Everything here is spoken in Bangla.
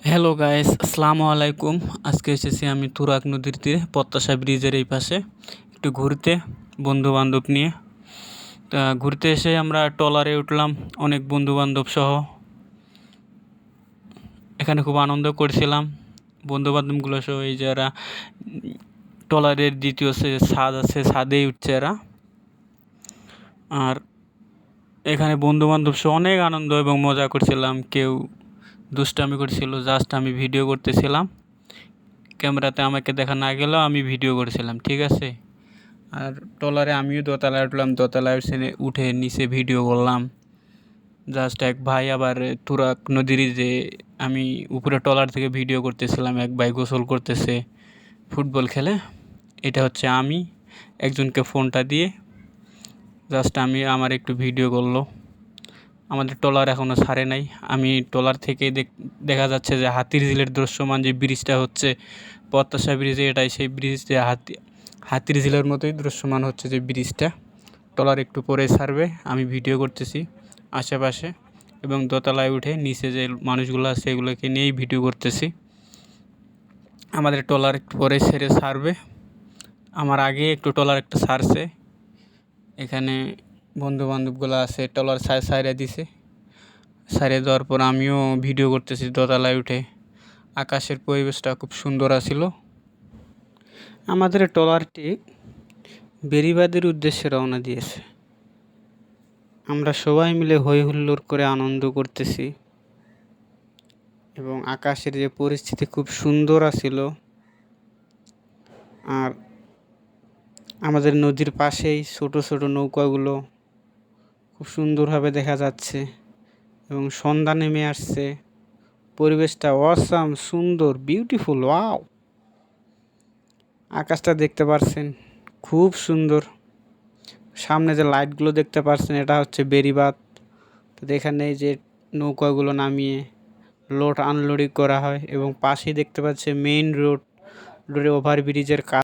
হ্যালো গাইস, আসসালামু আলাইকুম। আজকে এসেছি আমি তুরাগ নদীর তীরে প্রত্যাশা ব্রিজের এই পাশে একটু ঘুরতে বন্ধু বান্ধব নিয়ে। তা ঘুরতে এসে আমরা ট্রলারে উঠলাম অনেক বন্ধু বান্ধব সহ। এখানে খুব আনন্দ করছিলাম বন্ধু বান্ধবগুলো সহ। এই যারা ট্রলারের দ্বিতীয় ছাদ আছে, ছাদেই উঠছে এরা। আর এখানে বন্ধু বান্ধব সহ অনেক আনন্দ এবং মজা করছিলাম। কেউ দুষ্টামি করছিল, জাস্ট আমি ভিডিও করতেছিলাম। ক্যামেরাতে আমাকে দেখা না গেলেও আমি ভিডিও করেছিলাম, ঠিক আছে। আর ট্রলারে আমিও দোতলায় উঠলাম, দোতলায় উঠে নিচে ভিডিও করলাম। জাস্ট এক ভাই আবার তুরাগ নদীর যে আমি উপরে ট্রলার থেকে ভিডিও করতেছিলাম, এক ভাই গোসল করতেছে ফুটবল খেলে। এটা হচ্ছে আমি একজনকে ফোনটা দিয়ে জাস্ট আমার একটু ভিডিও করলো। আমাদের ট্রলার এখনও ছাড়ে নাই। আমি ট্রলার থেকে দেখা যাচ্ছে যে হাতিরঝিলের দৃশ্যমান যে ব্রিজটা হচ্ছে প্রত্যাশা ব্রিজে, এটাই সেই ব্রিজ যে হাতিরঝিলের মতোই দৃশ্যমান হচ্ছে যে ব্রিজটা। ট্রলার একটু পরে ছাড়বে, আমি ভিডিও করতেছি আশেপাশে এবং দোতলায় উঠে নিচে যে মানুষগুলো আছে সেগুলোকে নিয়েই ভিডিও করতেছি। আমাদের ট্রলার একটু পরে ছেড়ে ছাড়বে। আমার আগে একটু ট্রলার একটু ছাড়ছে। এখানে বন্ধু বান্ধবগুলো আছে, ট্রলার সাইডে দিছে। সাইডে দেওয়ার পর আমিও ভিডিও করতেছি দোতলায় উঠে। আকাশের পরিবেশটা খুব সুন্দর আছিল। আমাদের ট্রলারটি বেড়িবাঁধের উদ্দেশ্যে রওনা দিয়েছে। আমরা সবাই মিলে হই হুল্লোড় করে আনন্দ করতেছি এবং আকাশের যে পরিস্থিতি খুব সুন্দর আছিল। আর আমাদের নদীর পাশেই ছোট ছোট নৌকাগুলো খুব সুন্দরভাবে দেখা যাচ্ছে এবং সন্ধ্যা নেমে আসছে। পরিবেশটা অসাম, সুন্দর, বিউটিফুল। ওয়াও! আকাশটা দেখতে পারছেন, খুব সুন্দর। সামনে যে লাইটগুলো দেখতে পাচ্ছেন এটা হচ্ছে বেড়িবাঁধ। তো এখানে যে নৌকাগুলো নামিয়ে লোড আনলোডিং করা হয় এবং পাশেই দেখতে পাচ্ছে মেইন রোডের ওভারব্রিজের কাজ।